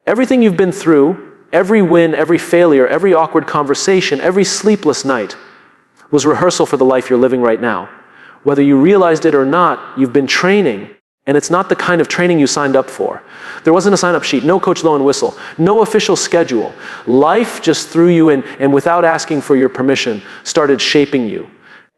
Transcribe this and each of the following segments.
Everything you've been through, every win, every failure, every awkward conversation, every sleepless night was rehearsal for the life you're living right now. Whether you realized it or not, you've been training, and it's not the kind of training you signed up for. There wasn't a sign-up sheet, no Coach Low and whistle, no official schedule. Life just threw you in, and without asking for your permission, started shaping you.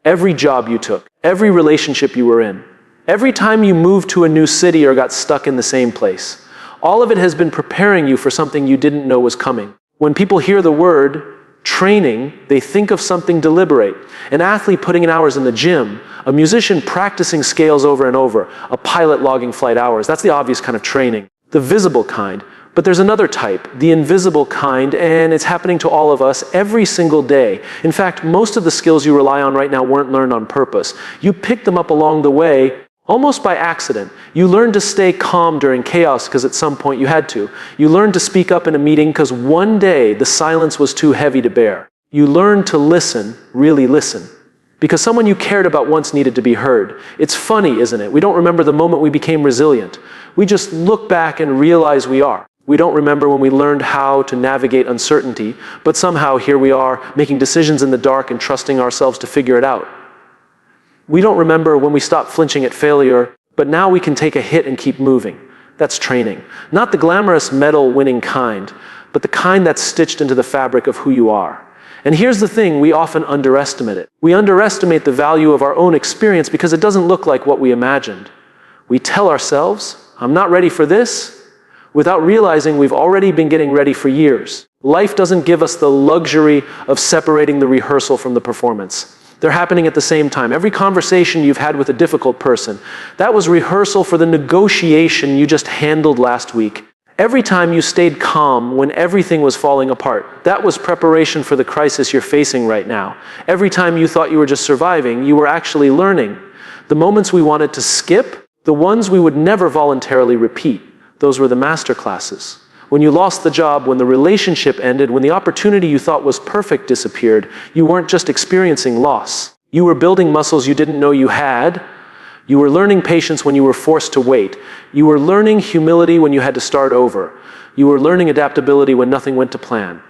Every job you took, every relationship you were in, every time you moved to a new city or got stuck in the same place, all of it has been preparing you for something you didn't know was coming. When people hear the word training, they think of something deliberate. An athlete putting in hours in the gym, a musician practicing scales over and over, a pilot logging flight hours. That's the obvious kind of training, the visible kind. But there's another type, the invisible kind, and it's happening to all of us every single day. In fact, most of the skills you rely on right now weren't learned on purpose. You picked them up along the way, almost by accident. You learned to stay calm during chaos because at some point you had to. You learned to speak up in a meeting because one day the silence was too heavy to bear. You learned to listen, really listen, because someone you cared about once needed to be heard. It's funny, isn't it? We don't remember the moment we became resilient. We just look back and realize we are. We don't remember when we learned how to navigate uncertainty, but somehow here we are making decisions in the dark and trusting ourselves to figure it out. We don't remember when we stopped flinching at failure, but now we can take a hit and keep moving. That's training. Not the glamorous medal-winning kind, but the kind that's stitched into the fabric of who you are. And here's the thing, we often underestimate it. We underestimate the value of our own experience because it doesn't look like what we imagined. We tell ourselves, I'm not ready for this, without realizing we've already been getting ready for years. Life doesn't give us the luxury of separating the rehearsal from the performance. They're happening at the same time. Every conversation you've had with a difficult person, that was rehearsal for the negotiation you just handled last week. Every time you stayed calm when everything was falling apart, that was preparation for the crisis you're facing right now. Every time you thought you were just surviving, you were actually learning. The moments we wanted to skip, the ones we would never voluntarily repeat, those were the master classes. When you lost the job, when the relationship ended, when the opportunity you thought was perfect disappeared, you weren't just experiencing loss. You were building muscles you didn't know you had. You were learning patience when you were forced to wait. You were learning humility when you had to start over. You were learning adaptability when nothing went to plan.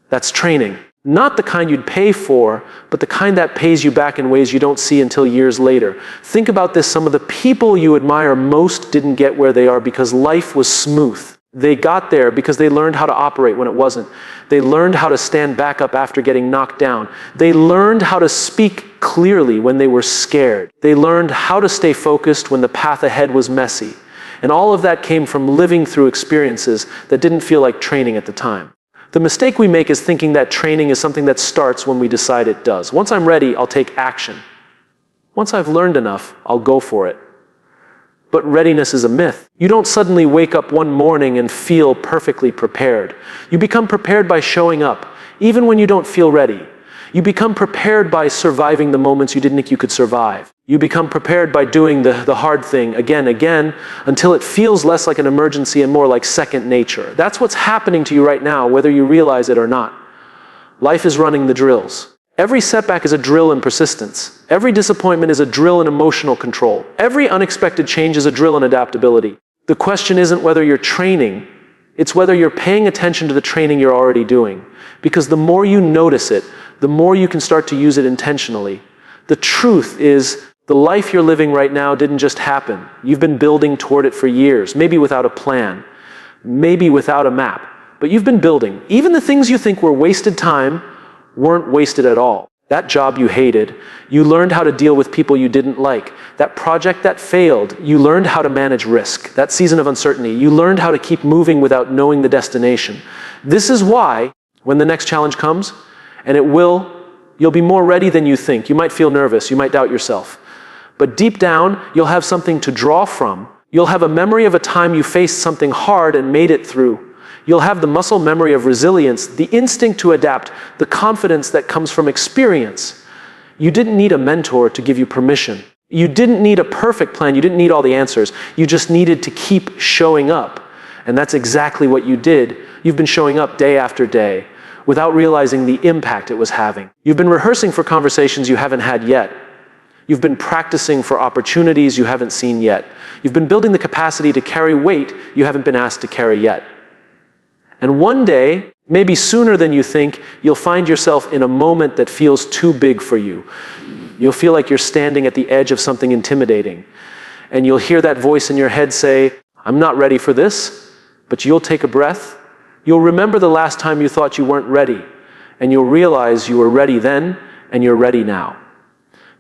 That's training. Not the kind you'd pay for, but the kind that pays you back in ways you don't see until years later. Think about this. Some of the people you admire most didn't get where they are because life was smooth. They got there because they learned how to operate when it wasn't. They learned how to stand back up after getting knocked down. They learned how to speak clearly when they were scared. They learned how to stay focused when the path ahead was messy. And all of that came from living through experiences that didn't feel like training at the time. The mistake we make is thinking that training is something that starts when we decide it does. Once I'm ready, I'll take action. Once I've learned enough, I'll go for it. But readiness is a myth. You don't suddenly wake up one morning and feel perfectly prepared. You become prepared by showing up, even when you don't feel ready. You become prepared by surviving the moments you didn't think you could survive. You become prepared by doing the hard thing again, until it feels less like an emergency and more like second nature. That's what's happening to you right now, whether you realize it or not. Life is running the drills. Every setback is a drill in persistence. Every disappointment is a drill in emotional control. Every unexpected change is a drill in adaptability. The question isn't whether you're training, it's whether you're paying attention to the training you're already doing. Because the more you notice it, the more you can start to use it intentionally. The truth is, the life you're living right now didn't just happen. You've been building toward it for years, maybe without a plan, maybe without a map. But you've been building. Even the things you think were wasted time weren't wasted at all. That job you hated, you learned how to deal with people you didn't like. That project that failed, you learned how to manage risk. That season of uncertainty, you learned how to keep moving without knowing the destination. This is why, when the next challenge comes, and it will, you'll be more ready than you think. You might feel nervous, you might doubt yourself. But deep down, you'll have something to draw from. You'll have a memory of a time you faced something hard and made it through. You'll have the muscle memory of resilience, the instinct to adapt, the confidence that comes from experience. You didn't need a mentor to give you permission. You didn't need a perfect plan. You didn't need all the answers. You just needed to keep showing up. And that's exactly what you did. You've been showing up day after day without realizing the impact it was having. You've been rehearsing for conversations you haven't had yet. You've been practicing for opportunities you haven't seen yet. You've been building the capacity to carry weight you haven't been asked to carry yet. And one day, maybe sooner than you think, you'll find yourself in a moment that feels too big for you. You'll feel like you're standing at the edge of something intimidating. And you'll hear that voice in your head say, I'm not ready for this. But you'll take a breath. You'll remember the last time you thought you weren't ready. And you'll realize you were ready then, and you're ready now.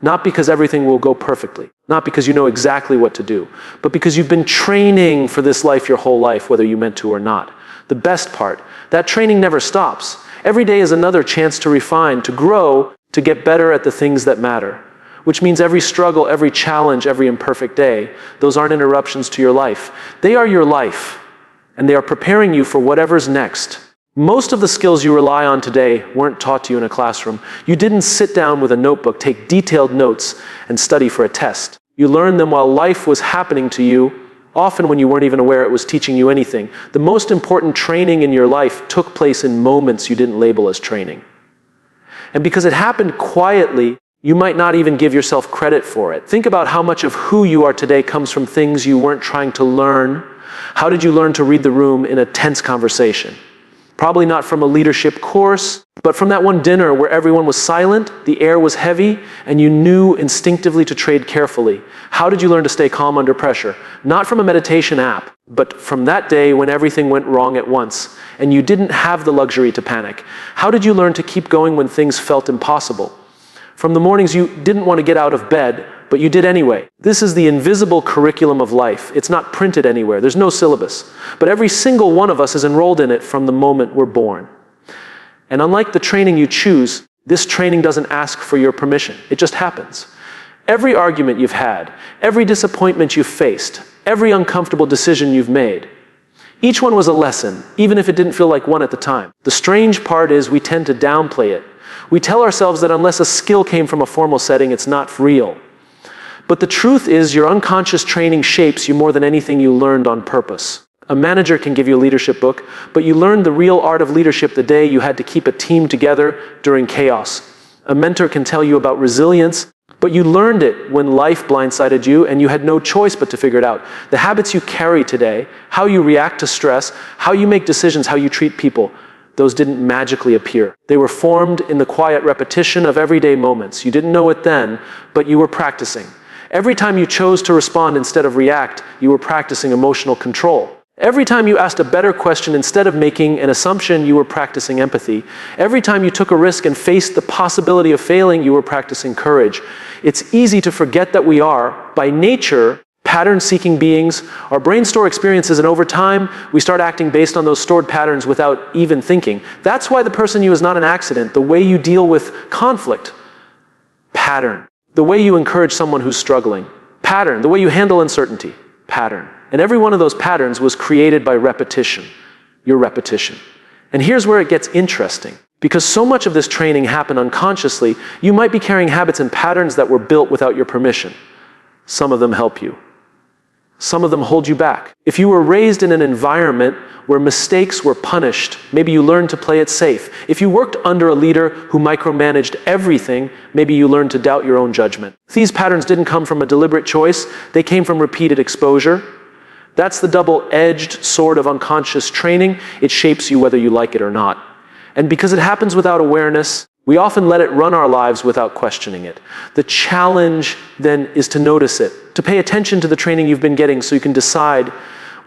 Not because everything will go perfectly, not because you know exactly what to do, but because you've been training for this life your whole life, whether you meant to or not. The best part, that training never stops. Every day is another chance to refine, to grow, to get better at the things that matter. Which means every struggle, every challenge, every imperfect day, those aren't interruptions to your life. They are your life, and they are preparing you for whatever's next. Most of the skills you rely on today weren't taught to you in a classroom. You didn't sit down with a notebook, take detailed notes, and study for a test. You learned them while life was happening to you, often when you weren't even aware it was teaching you anything. The most important training in your life took place in moments you didn't label as training. And because it happened quietly, you might not even give yourself credit for it. Think about how much of who you are today comes from things you weren't trying to learn. How did you learn to read the room in a tense conversation? Probably not from a leadership course, but from that one dinner where everyone was silent, the air was heavy, and you knew instinctively to trade carefully. How did you learn to stay calm under pressure? Not from a meditation app, but from that day when everything went wrong at once, and you didn't have the luxury to panic. How did you learn to keep going when things felt impossible? From the mornings you didn't want to get out of bed, but you did anyway. This is the invisible curriculum of life. It's not printed anywhere. There's no syllabus. But every single one of us is enrolled in it from the moment we're born. And unlike the training you choose, this training doesn't ask for your permission. It just happens. Every argument you've had, every disappointment you've faced, every uncomfortable decision you've made, each one was a lesson, even if it didn't feel like one at the time. The strange part is we tend to downplay it. We tell ourselves that unless a skill came from a formal setting, it's not real. But the truth is your unconscious training shapes you more than anything you learned on purpose. A manager can give you a leadership book, but you learned the real art of leadership the day you had to keep a team together during chaos. A mentor can tell you about resilience, but you learned it when life blindsided you and you had no choice but to figure it out. The habits you carry today, how you react to stress, how you make decisions, how you treat people, those didn't magically appear. They were formed in the quiet repetition of everyday moments. You didn't know it then, but you were practicing. Every time you chose to respond instead of react, you were practicing emotional control. Every time you asked a better question instead of making an assumption, you were practicing empathy. Every time you took a risk and faced the possibility of failing, you were practicing courage. It's easy to forget that we are, by nature, pattern-seeking beings. Our brains store experiences, and over time, we start acting based on those stored patterns without even thinking. That's why the person you is not an accident. The way you deal with conflict, pattern. The way you encourage someone who's struggling, pattern. The way you handle uncertainty, pattern. And every one of those patterns was created by repetition, your repetition. And here's where it gets interesting. Because so much of this training happened unconsciously, you might be carrying habits and patterns that were built without your permission. Some of them help you. Some of them hold you back. If you were raised in an environment where mistakes were punished, maybe you learned to play it safe. If you worked under a leader who micromanaged everything, maybe you learned to doubt your own judgment. These patterns didn't come from a deliberate choice. They came from repeated exposure. That's the double-edged sword of unconscious training. It shapes you whether you like it or not. And because it happens without awareness, we often let it run our lives without questioning it. The challenge then is to notice it, to pay attention to the training you've been getting so you can decide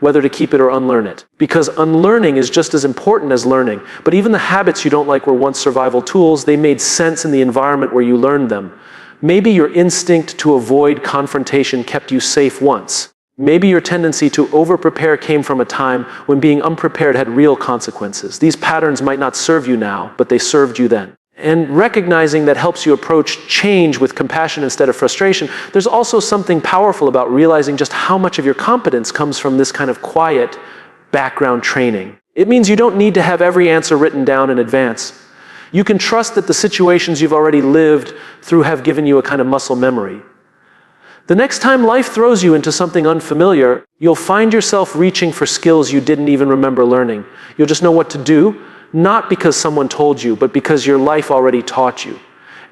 whether to keep it or unlearn it. Because unlearning is just as important as learning. But even the habits you don't like were once survival tools. They made sense in the environment where you learned them. Maybe your instinct to avoid confrontation kept you safe once. Maybe your tendency to over-prepare came from a time when being unprepared had real consequences. These patterns might not serve you now, but they served you then. And recognizing that helps you approach change with compassion instead of frustration. There's also something powerful about realizing just how much of your competence comes from this kind of quiet background training. It means you don't need to have every answer written down in advance. You can trust that the situations you've already lived through have given you a kind of muscle memory. The next time life throws you into something unfamiliar, you'll find yourself reaching for skills you didn't even remember learning. You'll just know what to do, not because someone told you, but because your life already taught you.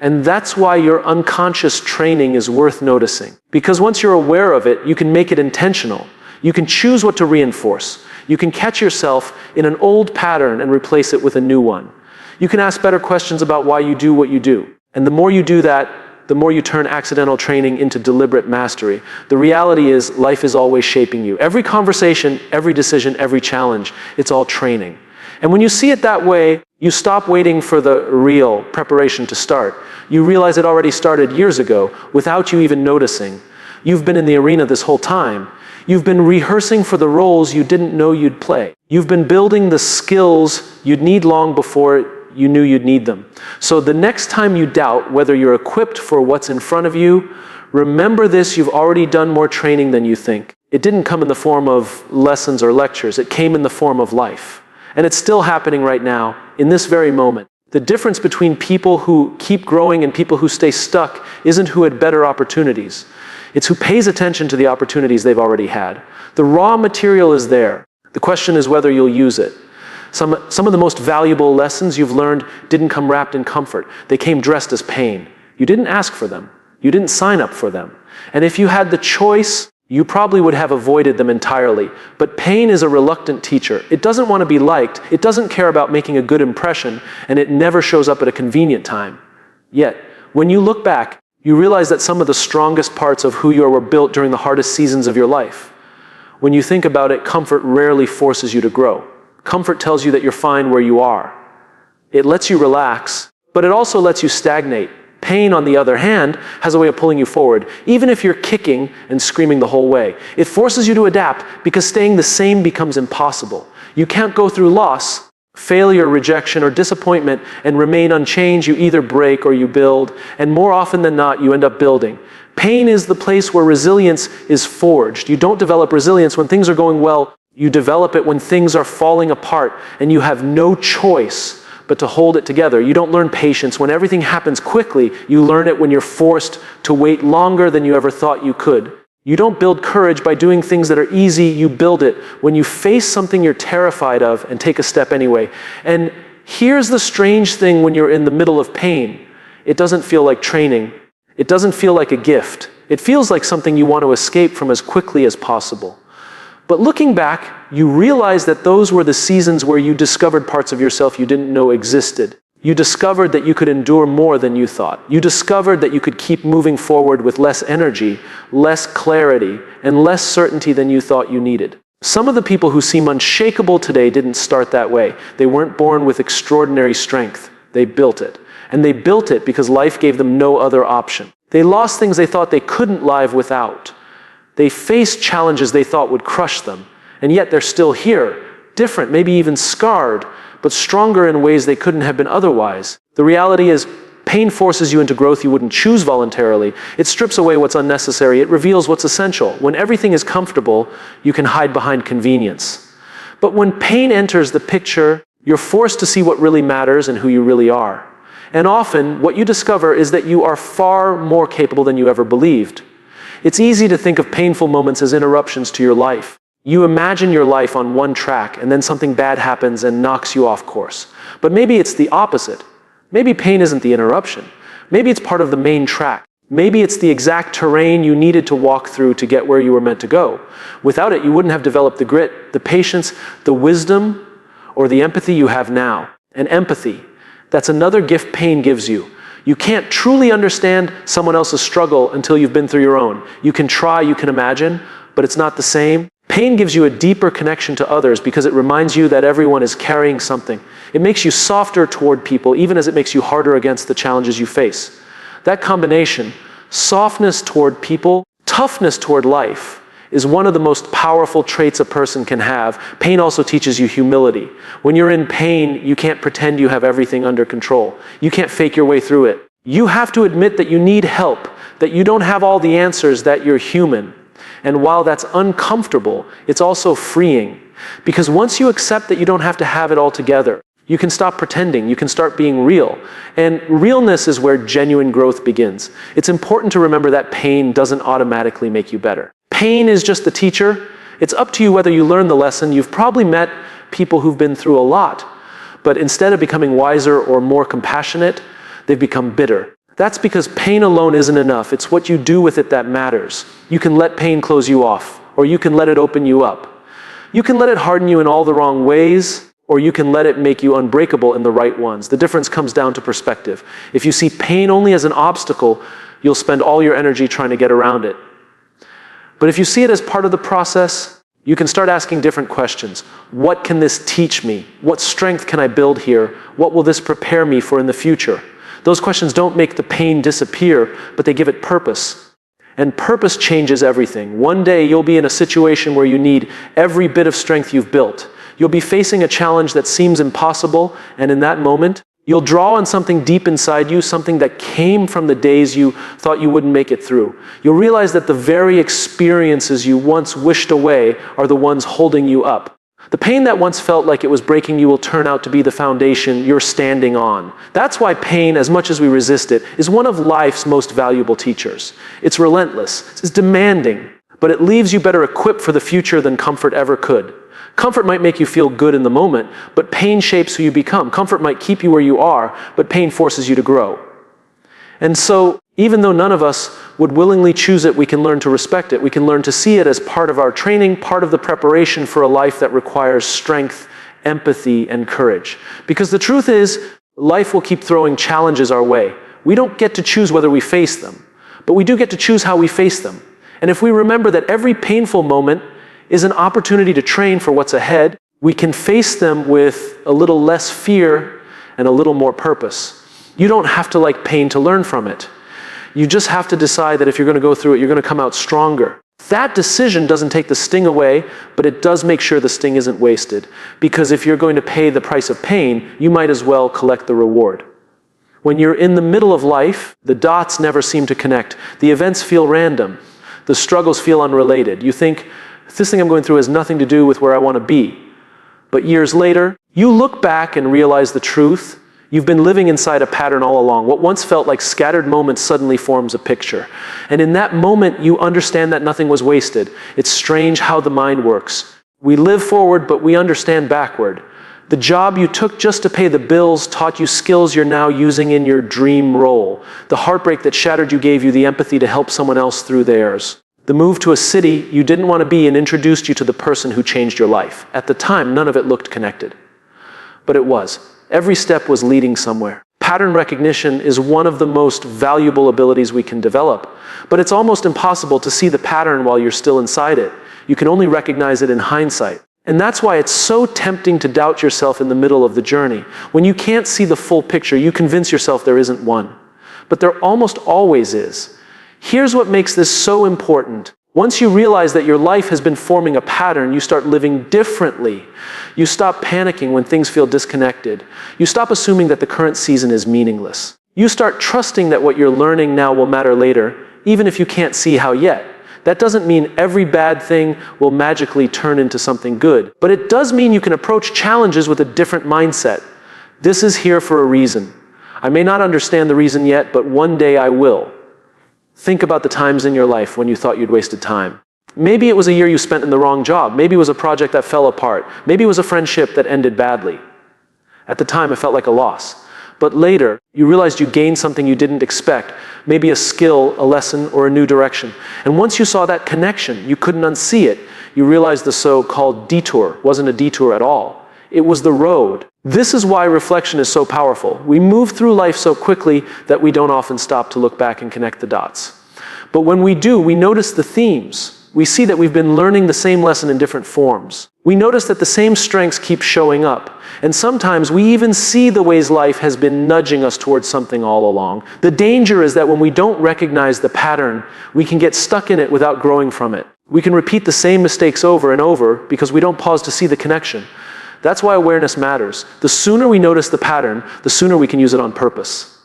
And that's why your unconscious training is worth noticing. Because once you're aware of it, you can make it intentional. You can choose what to reinforce. You can catch yourself in an old pattern and replace it with a new one. You can ask better questions about why you do what you do. And the more you do that, the more you turn accidental training into deliberate mastery. The reality is, life is always shaping you. Every conversation, every decision, every challenge, it's all training. And when you see it that way, you stop waiting for the real preparation to start. You realize it already started years ago without you even noticing. You've been in the arena this whole time. You've been rehearsing for the roles you didn't know you'd play. You've been building the skills you'd need long before you knew you'd need them. So the next time you doubt whether you're equipped for what's in front of you, remember this: you've already done more training than you think. It didn't come in the form of lessons or lectures. It came in the form of life. And it's still happening right now, in this very moment. The difference between people who keep growing and people who stay stuck isn't who had better opportunities. It's who pays attention to the opportunities they've already had. The raw material is there. The question is whether you'll use it. Some of the most valuable lessons you've learned didn't come wrapped in comfort. They came dressed as pain. You didn't ask for them. You didn't sign up for them. And if you had the choice, you probably would have avoided them entirely. But pain is a reluctant teacher. It doesn't want to be liked. It doesn't care about making a good impression, and it never shows up at a convenient time. Yet, when you look back, you realize that some of the strongest parts of who you are were built during the hardest seasons of your life. When you think about it, comfort rarely forces you to grow. Comfort tells you that you're fine where you are. It lets you relax, but it also lets you stagnate. Pain, on the other hand, has a way of pulling you forward, even if you're kicking and screaming the whole way. It forces you to adapt because staying the same becomes impossible. You can't go through loss, failure, rejection, or disappointment and remain unchanged. You either break or you build, and more often than not, you end up building. Pain is the place where resilience is forged. You don't develop resilience when things are going well. You develop it when things are falling apart and you have no choice but to hold it together. You don't learn patience when everything happens quickly. You learn it when you're forced to wait longer than you ever thought you could. You don't build courage by doing things that are easy. You build it when you face something you're terrified of and take a step anyway. And here's the strange thing: when you're in the middle of pain, it doesn't feel like training. It doesn't feel like a gift. It feels like something you want to escape from as quickly as possible. But looking back, you realize that those were the seasons where you discovered parts of yourself you didn't know existed. You discovered that you could endure more than you thought. You discovered that you could keep moving forward with less energy, less clarity, and less certainty than you thought you needed. Some of the people who seem unshakable today didn't start that way. They weren't born with extraordinary strength. They built it. And they built it because life gave them no other option. They lost things they thought they couldn't live without. They faced challenges they thought would crush them, and yet they're still here, different, maybe even scarred, but stronger in ways they couldn't have been otherwise. The reality is, pain forces you into growth you wouldn't choose voluntarily. It strips away what's unnecessary. It reveals what's essential. When everything is comfortable, you can hide behind convenience. But when pain enters the picture, you're forced to see what really matters and who you really are. And often, what you discover is that you are far more capable than you ever believed. It's easy to think of painful moments as interruptions to your life. You imagine your life on one track, and then something bad happens and knocks you off course. But maybe it's the opposite. Maybe pain isn't the interruption. Maybe it's part of the main track. Maybe it's the exact terrain you needed to walk through to get where you were meant to go. Without it, you wouldn't have developed the grit, the patience, the wisdom, or the empathy you have now. And empathy, that's another gift pain gives you. You can't truly understand someone else's struggle until you've been through your own. You can try, you can imagine, but it's not the same. Pain gives you a deeper connection to others because it reminds you that everyone is carrying something. It makes you softer toward people, even as it makes you harder against the challenges you face. That combination, softness toward people, toughness toward life, is one of the most powerful traits a person can have. Pain also teaches you humility. When you're in pain, you can't pretend you have everything under control. You can't fake your way through it. You have to admit that you need help, that you don't have all the answers, that you're human. And while that's uncomfortable, it's also freeing. Because once you accept that you don't have to have it all together, you can stop pretending, you can start being real. And realness is where genuine growth begins. It's important to remember that pain doesn't automatically make you better. Pain is just the teacher. It's up to you whether you learn the lesson. You've probably met people who've been through a lot, but instead of becoming wiser or more compassionate, they've become bitter. That's because pain alone isn't enough. It's what you do with it that matters. You can let pain close you off, or you can let it open you up. You can let it harden you in all the wrong ways, or you can let it make you unbreakable in the right ones. The difference comes down to perspective. If you see pain only as an obstacle, you'll spend all your energy trying to get around it. But if you see it as part of the process, you can start asking different questions. What can this teach me? What strength can I build here? What will this prepare me for in the future? Those questions don't make the pain disappear, but they give it purpose. And purpose changes everything. One day you'll be in a situation where you need every bit of strength you've built. You'll be facing a challenge that seems impossible, and in that moment, you'll draw on something deep inside you, something that came from the days you thought you wouldn't make it through. You'll realize that the very experiences you once wished away are the ones holding you up. The pain that once felt like it was breaking you will turn out to be the foundation you're standing on. That's why pain, as much as we resist it, is one of life's most valuable teachers. It's relentless, it's demanding, but it leaves you better equipped for the future than comfort ever could. Comfort might make you feel good in the moment, but pain shapes who you become. Comfort might keep you where you are, but pain forces you to grow. And so, even though none of us would willingly choose it, we can learn to respect it. We can learn to see it as part of our training, part of the preparation for a life that requires strength, empathy, and courage. Because the truth is, life will keep throwing challenges our way. We don't get to choose whether we face them, but we do get to choose how we face them. And if we remember that every painful moment is an opportunity to train for what's ahead, we can face them with a little less fear and a little more purpose. You don't have to like pain to learn from it. You just have to decide that if you're going to go through it, you're going to come out stronger. That decision doesn't take the sting away, but it does make sure the sting isn't wasted. Because if you're going to pay the price of pain, you might as well collect the reward. When you're in the middle of life, the dots never seem to connect. The events feel random. The struggles feel unrelated. You think, this thing I'm going through has nothing to do with where I want to be. But years later, you look back and realize the truth. You've been living inside a pattern all along. What once felt like scattered moments suddenly forms a picture. And in that moment, you understand that nothing was wasted. It's strange how the mind works. We live forward, but we understand backward. The job you took just to pay the bills taught you skills you're now using in your dream role. The heartbreak that shattered you gave you the empathy to help someone else through theirs. The move to a city you didn't want to be and introduced you to the person who changed your life. At the time, none of it looked connected. But it was. Every step was leading somewhere. Pattern recognition is one of the most valuable abilities we can develop, but it's almost impossible to see the pattern while you're still inside it. You can only recognize it in hindsight. And that's why it's so tempting to doubt yourself in the middle of the journey. When you can't see the full picture, you convince yourself there isn't one. But there almost always is. Here's what makes this so important. Once you realize that your life has been forming a pattern, you start living differently. You stop panicking when things feel disconnected. You stop assuming that the current season is meaningless. You start trusting that what you're learning now will matter later, even if you can't see how yet. That doesn't mean every bad thing will magically turn into something good, but it does mean you can approach challenges with a different mindset. This is here for a reason. I may not understand the reason yet, but one day I will. Think about the times in your life when you thought you'd wasted time. Maybe it was a year you spent in the wrong job. Maybe it was a project that fell apart. Maybe it was a friendship that ended badly. At the time, it felt like a loss. But later, you realized you gained something you didn't expect. Maybe a skill, a lesson, or a new direction. And once you saw that connection, you couldn't unsee it. You realized the so-called detour wasn't a detour at all. It was the road. This is why reflection is so powerful. We move through life so quickly that we don't often stop to look back and connect the dots. But when we do, we notice the themes. We see that we've been learning the same lesson in different forms. We notice that the same strengths keep showing up. And sometimes we even see the ways life has been nudging us towards something all along. The danger is that when we don't recognize the pattern, we can get stuck in it without growing from it. We can repeat the same mistakes over and over because we don't pause to see the connection. That's why awareness matters. The sooner we notice the pattern, the sooner we can use it on purpose.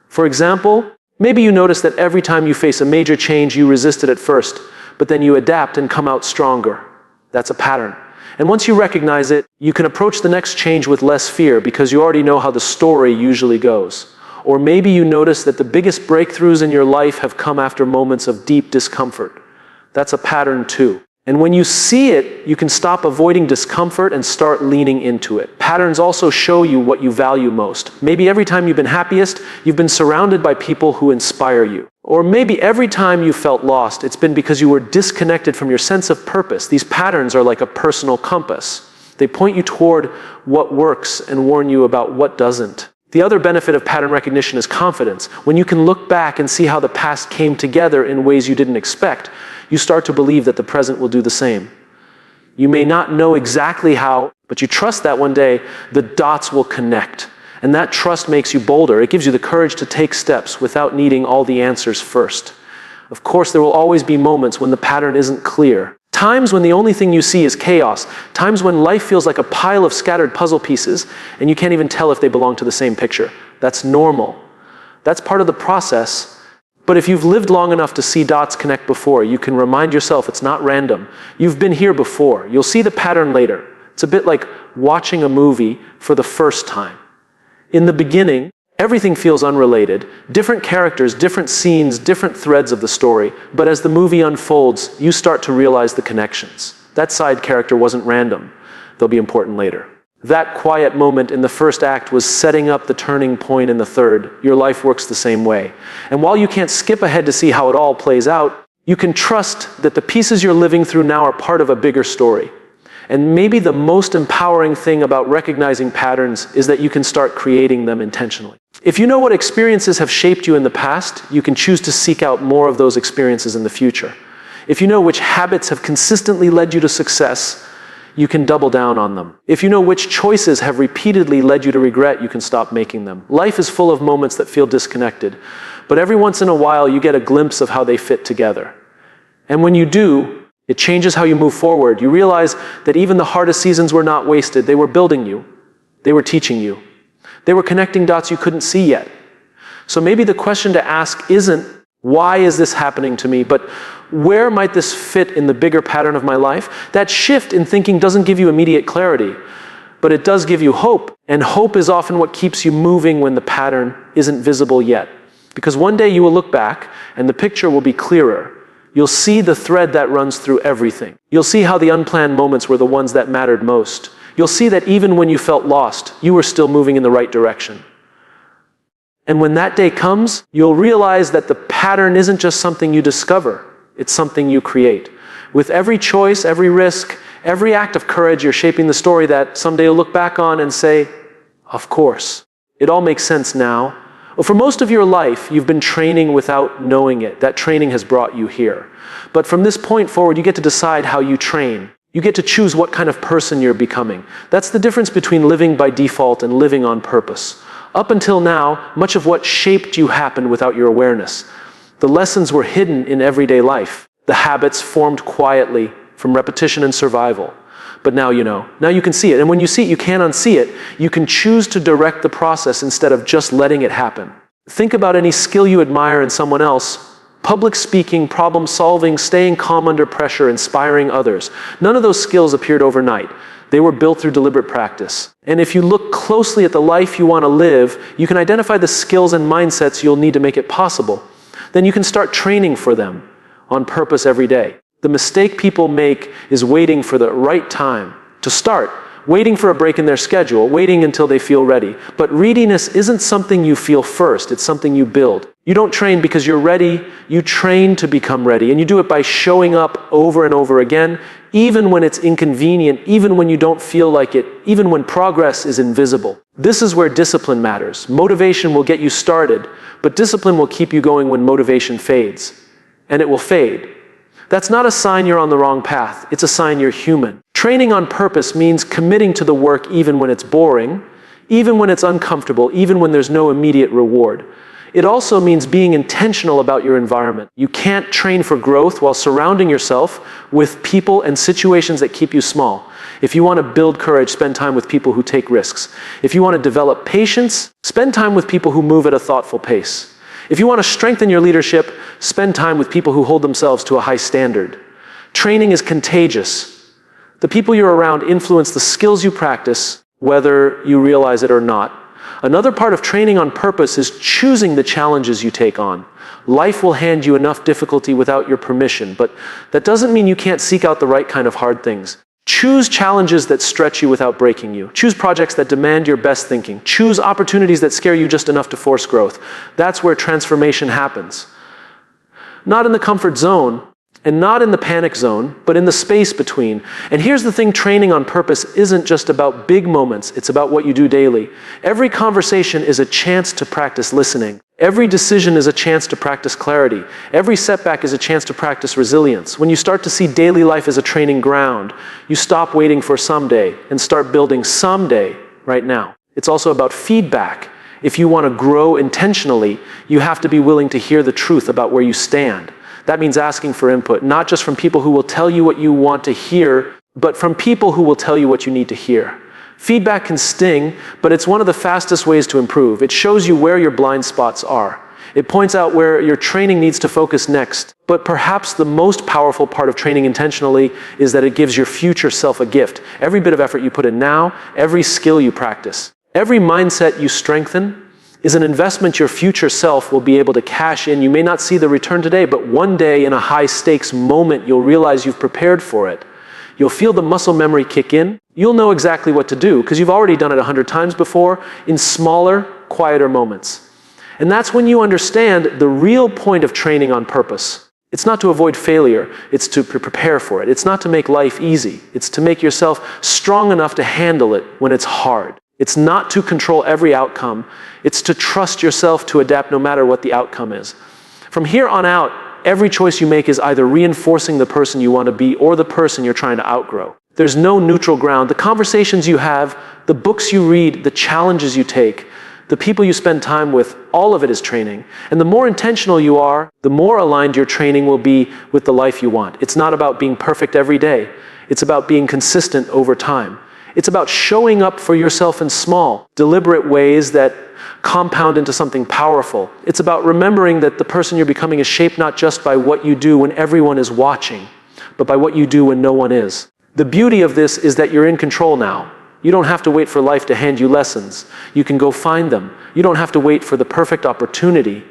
For example, maybe you notice that every time you face a major change, you resist it at first, but then you adapt and come out stronger. That's a pattern. And once you recognize it, you can approach the next change with less fear because you already know how the story usually goes. Or maybe you notice that the biggest breakthroughs in your life have come after moments of deep discomfort. That's a pattern too. And when you see it, you can stop avoiding discomfort and start leaning into it. Patterns also show you what you value most. Maybe every time you've been happiest, you've been surrounded by people who inspire you. Or maybe every time you felt lost, it's been because you were disconnected from your sense of purpose. These patterns are like a personal compass. They point you toward what works and warn you about what doesn't. The other benefit of pattern recognition is confidence. When you can look back and see how the past came together in ways you didn't expect, you start to believe that the present will do the same. You may not know exactly how, but you trust that one day the dots will connect. And that trust makes you bolder. It gives you the courage to take steps without needing all the answers first. Of course, there will always be moments when the pattern isn't clear. Times when the only thing you see is chaos. Times when life feels like a pile of scattered puzzle pieces and you can't even tell if they belong to the same picture. That's normal. That's part of the process. But if you've lived long enough to see dots connect before, you can remind yourself it's not random. You've been here before. You'll see the pattern later. It's a bit like watching a movie for the first time. In the beginning, everything feels unrelated. Different characters, different scenes, different threads of the story. But as the movie unfolds, you start to realize the connections. That side character wasn't random. They'll be important later. That quiet moment in the first act was setting up the turning point in the third. Your life works the same way. And while you can't skip ahead to see how it all plays out, you can trust that the pieces you're living through now are part of a bigger story. And maybe the most empowering thing about recognizing patterns is that you can start creating them intentionally. If you know what experiences have shaped you in the past, you can choose to seek out more of those experiences in the future. If you know which habits have consistently led you to success, you can double down on them. If you know which choices have repeatedly led you to regret, you can stop making them. Life is full of moments that feel disconnected, but every once in a while you get a glimpse of how they fit together. And when you do, it changes how you move forward. You realize that even the hardest seasons were not wasted. They were building you. They were teaching you. They were connecting dots you couldn't see yet. So maybe the question to ask isn't, why is this happening to me? But where might this fit in the bigger pattern of my life? That shift in thinking doesn't give you immediate clarity, but it does give you hope. And hope is often what keeps you moving when the pattern isn't visible yet. Because one day you will look back and the picture will be clearer. You'll see the thread that runs through everything. You'll see how the unplanned moments were the ones that mattered most. You'll see that even when you felt lost, you were still moving in the right direction. And when that day comes, you'll realize that the pattern isn't just something you discover, it's something you create. With every choice, every risk, every act of courage, you're shaping the story that someday you'll look back on and say, of course. It all makes sense now. Well, for most of your life, you've been training without knowing it. That training has brought you here. But from this point forward, you get to decide how you train. You get to choose what kind of person you're becoming. That's the difference between living by default and living on purpose. Up until now, much of what shaped you happened without your awareness. The lessons were hidden in everyday life. The habits formed quietly from repetition and survival. But now you know. Now you can see it. And when you see it, you can't unsee it. You can choose to direct the process instead of just letting it happen. Think about any skill you admire in someone else. Public speaking, problem solving, staying calm under pressure, inspiring others. None of those skills appeared overnight. They were built through deliberate practice. And if you look closely at the life you want to live, you can identify the skills and mindsets you'll need to make it possible. Then you can start training for them on purpose every day. The mistake people make is waiting for the right time to start, waiting for a break in their schedule, waiting until they feel ready. But readiness isn't something you feel first, it's something you build. You don't train because you're ready, you train to become ready. And you do it by showing up over and over again, even when it's inconvenient, even when you don't feel like it, even when progress is invisible. This is where discipline matters. Motivation will get you started, but discipline will keep you going when motivation fades. And it will fade. That's not a sign you're on the wrong path. It's a sign you're human. Training on purpose means committing to the work even when it's boring, even when it's uncomfortable, even when there's no immediate reward. It also means being intentional about your environment. You can't train for growth while surrounding yourself with people and situations that keep you small. If you want to build courage, spend time with people who take risks. If you want to develop patience, spend time with people who move at a thoughtful pace. If you want to strengthen your leadership, spend time with people who hold themselves to a high standard. Training is contagious. The people you're around influence the skills you practice, whether you realize it or not. Another part of training on purpose is choosing the challenges you take on. Life will hand you enough difficulty without your permission, but that doesn't mean you can't seek out the right kind of hard things. Choose challenges that stretch you without breaking you. Choose projects that demand your best thinking. Choose opportunities that scare you just enough to force growth. That's where transformation happens. Not in the comfort zone, and not in the panic zone, but in the space between. And here's the thing, training on purpose isn't just about big moments, it's about what you do daily. Every conversation is a chance to practice listening. Every decision is a chance to practice clarity. Every setback is a chance to practice resilience. When you start to see daily life as a training ground, you stop waiting for someday and start building someday right now. It's also about feedback. If you want to grow intentionally, you have to be willing to hear the truth about where you stand. That means asking for input, not just from people who will tell you what you want to hear, but from people who will tell you what you need to hear. Feedback can sting, but it's one of the fastest ways to improve. It shows you where your blind spots are. It points out where your training needs to focus next. But perhaps the most powerful part of training intentionally is that it gives your future self a gift. Every bit of effort you put in now, every skill you practice, every mindset you strengthen, is an investment your future self will be able to cash in. You may not see the return today, but one day in a high-stakes moment, you'll realize you've prepared for it. You'll feel the muscle memory kick in. You'll know exactly what to do because you've already done it 100 times before in smaller, quieter moments. And that's when you understand the real point of training on purpose. It's not to avoid failure. It's to prepare for it. It's not to make life easy. It's to make yourself strong enough to handle it when it's hard. It's not to control every outcome. It's to trust yourself to adapt no matter what the outcome is. From here on out, every choice you make is either reinforcing the person you want to be or the person you're trying to outgrow. There's no neutral ground. The conversations you have, the books you read, the challenges you take, the people you spend time with, all of it is training. And the more intentional you are, the more aligned your training will be with the life you want. It's not about being perfect every day. It's about being consistent over time. It's about showing up for yourself in small, deliberate ways that compound into something powerful. It's about remembering that the person you're becoming is shaped not just by what you do when everyone is watching, but by what you do when no one is. The beauty of this is that you're in control now. You don't have to wait for life to hand you lessons. You can go find them. You don't have to wait for the perfect opportunity.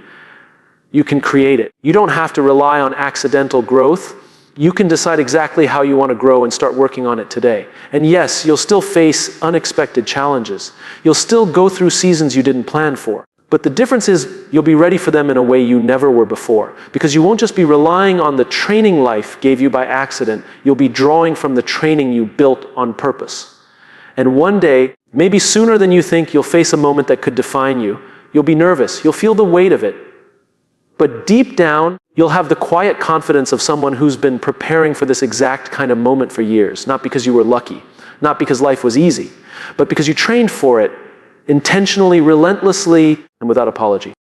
You can create it. You don't have to rely on accidental growth. You can decide exactly how you want to grow and start working on it today. And yes, you'll still face unexpected challenges. You'll still go through seasons you didn't plan for. But the difference is you'll be ready for them in a way you never were before. Because you won't just be relying on the training life gave you by accident. You'll be drawing from the training you built on purpose. And one day, maybe sooner than you think, you'll face a moment that could define you. You'll be nervous. You'll feel the weight of it. But deep down, you'll have the quiet confidence of someone who's been preparing for this exact kind of moment for years, not because you were lucky, not because life was easy, but because you trained for it intentionally, relentlessly, and without apology.